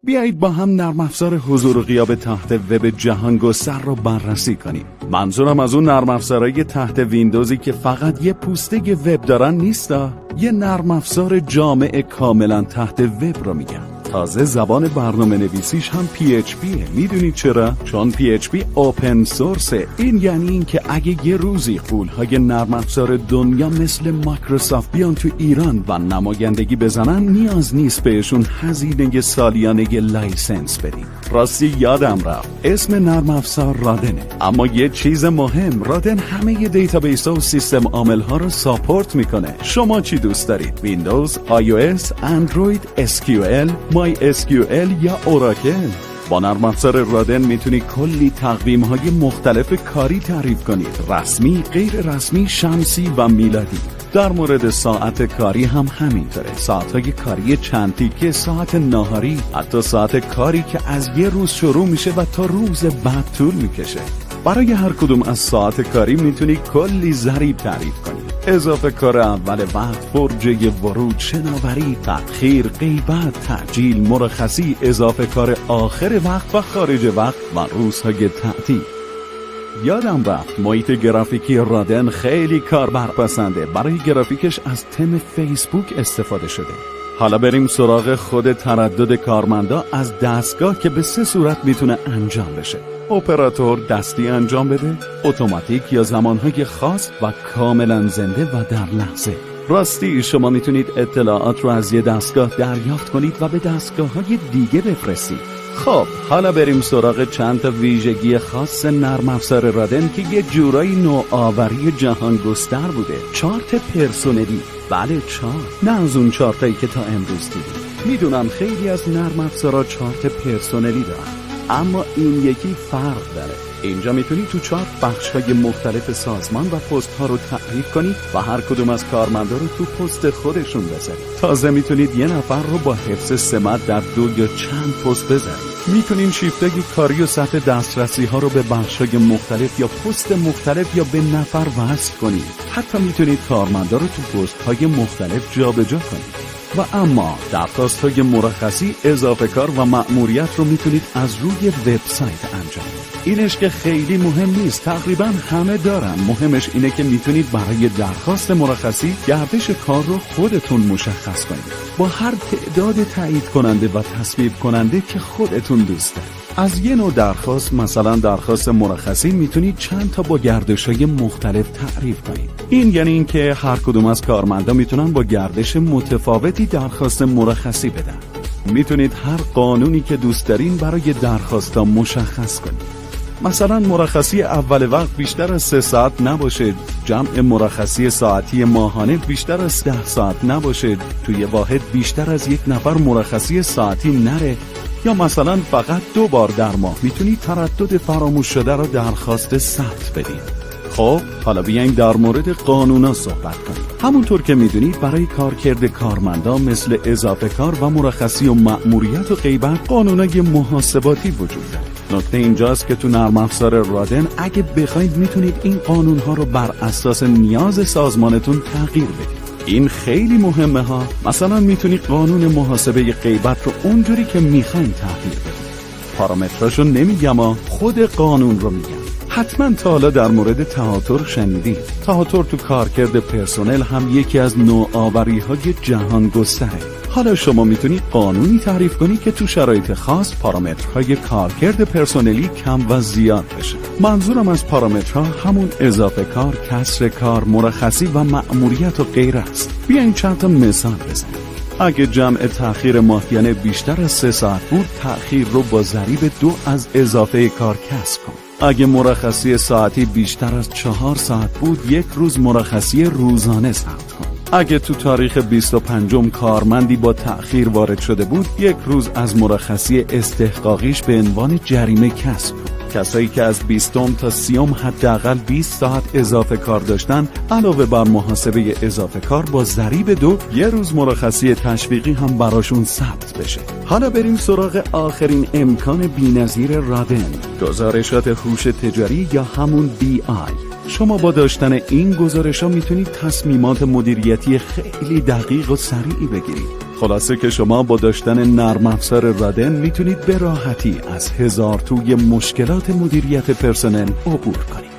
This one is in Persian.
بیایید با هم نرم افزار حضور و غیاب تحت وب جهان گستر رو بررسی کنیم. منظورم از اون نرم افزارهای تحت ویندوزی که فقط یه پوسته وب دارن نیستا، یه نرم افزار جامع کاملا تحت وب رو میگم. تازه زبان برنامه نویسیش هم PHPه. میدونید چرا؟ چون PHP اوپن سورسه. این یعنی این که اگه یه روزی غول‌های نرم افزار دنیا مثل مایکروسافت بیان تو ایران و نمایندگی بزنن، نیاز نیست بهشون هزینه سالیانه لایسنس بدیم. راستی یادم رفت اسم نرم افزار رادنه، اما یه چیز مهم، رادن همه دیتابیس ها و سیستم عامل ها رو ساپورت میکنه. شما چی دوست دارید؟ ویندوز، iOS، اندروید، SQL، MySQL یا اوراکل؟ با نرم افزار رادن میتونید کلی تقویم های مختلف کاری تعریف کنید، رسمی، غیر رسمی، شمسی و میلادی. در مورد ساعت کاری هم همینطوره. ساعت‌های کاری چند تیکه، ساعت ناهاری، حتی ساعت کاری که از یه روز شروع میشه و تا روز بعد طول میکشه. برای هر کدوم از ساعت کاری میتونی کلی ضریب تعریف کنی. اضافه کار اول وقت، فرجه ورود، شناوری، تأخیر، غیبت، تعجیل، مرخصی، اضافه کار آخر وقت و خارج وقت و روزهای تعطیل. یادم رفت محیط گرافیکی رادن خیلی کاربرپسنده. برای گرافیکش از تم فیسبوک استفاده شده. حالا بریم سراغ خود تردد کارمندا از دستگاه که به 3 صورت میتونه انجام بشه. اپراتور دستی انجام بده، اتوماتیک یا زمانهای خاص و کاملا زنده و در لحظه. راستی شما میتونید اطلاعات رو از یه دستگاه دریافت کنید و به دستگاه‌های دیگه بفرستید. خب حالا بریم سراغ چند تا ویژگی خاص نرم افزار رادن که یه جورایی نوآوری جهان گستر بوده. چارت پرسونلی. بله، چارت، نه از اون چارتایی که تا امروز دیدیم. میدونم خیلی از نرم افزارها چارت پرسونلی دارن، اما این یکی فرق داره. اینجا میتونی تو چارت بخش‌های مختلف سازمان و پست‌ها رو تعریف کنی و هر کدوم از کارمندا رو تو پست خودشون بذاری. تازه میتونید یه نفر رو با حفظ سمت در 2 یا چند پست بذارید. میتونین شیفتای کاری و سطح دسترسی ها رو به بخش‌های مختلف یا پست مختلف یا به نفر وصل کنید. حتی میتونید کارمندا رو تو پست‌های مختلف جابجا کنید. و اما درخواست‌های مرخصی، اضافه کار و مأموریت رو میتونید از روی وبسایت انجام بدید. اینش که خیلی مهم نیست، تقریبا همه دارن. مهمش اینه که میتونید برای درخواست مرخصی گردش کار رو خودتون مشخص کنید با هر تعداد تایید کننده و تصویب کننده که خودتون دوست دارید. از یه نوع درخواست، مثلا درخواست مرخصی، میتونید چند تا با گردش‌های مختلف تعریف کنید. این یعنی اینکه هر کدوم از کارمندا میتونن با گردش متفاوتی درخواست مرخصی بدن. میتونید هر قانونی که دوست دارین برای درخواستا مشخص کنید. مثلا مرخصی اول وقت بیشتر از 3 ساعت نباشه، جمع مرخصی ساعتی ماهانه بیشتر از 10 ساعت نباشه، توی واحد بیشتر از 1 نفر مرخصی ساعتی نره، یا مثلا فقط 2 بار در ماه میتونید تردد فراموش شده رو درخواست ثبت بدید. خب حالا بیاین در مورد قانونا صحبت کنیم. همونطور که میدونید برای کارکرد کارمندا مثل اضافه کار و مرخصی و مأموریت و غیبت قانونای محاسباتی وجود داره. نکته اینجاست که تو نرم افزار رادن اگه بخواید میتونید این قانونها رو بر اساس نیاز سازمانتون تغییر بدید. این خیلی مهمه ها. مثلا میتونید قانون محاسبه غیبت رو اونجوری که میخواین تغییر بدید. پارامتراشو نمیگم ها، خود قانون رو میگم. حتما تا حالا در مورد تهاتر شنیدید. تهاتر تو کارکرد پرسنل هم یکی از نوآوری‌های جهان گستره. حالا شما میتونید قانونی تعریف کنید که تو شرایط خاص پارامترهای کارکرد پرسنلی کم و زیاد بشه. منظورم از پارامترها همون اضافه کار، کسر کار، مرخصی و مأموریت و غیره است. بیاین چند تا مثال بزنیم. اگه جمع تأخیر ماهیانه بیشتر از 3 ساعت بود، تأخیر رو با ضریب 2 از اضافه کار کسر کن. اگه مرخصی ساعتی بیشتر از 4 ساعت بود، 1 روز مرخصی روزانه ثبت کن. اگه تو تاریخ 25 کارمندی با تأخیر وارد شده بود، 1 روز از مرخصی استحقاقیش به عنوان جریمه کسب کن. کسایی که از 20 تا 30 حداقل 20 ساعت اضافه کار داشتن، علاوه بر محاسبه اضافه کار با ضریب 2، 1 روز مرخصی تشویقی هم براشون ثبت بشه. حالا بریم سراغ آخرین امکان بی‌نظیر رادن، گزارشات هوش تجاری یا همون BI. شما با داشتن این گزارش‌ها میتونید تصمیمات مدیریتی خیلی دقیق و سریعی بگیرید. خلاصه که شما با داشتن نرم افزار رادن میتونید به راحتی از 1000 توی مشکلات مدیریت پرسنل عبور کنید.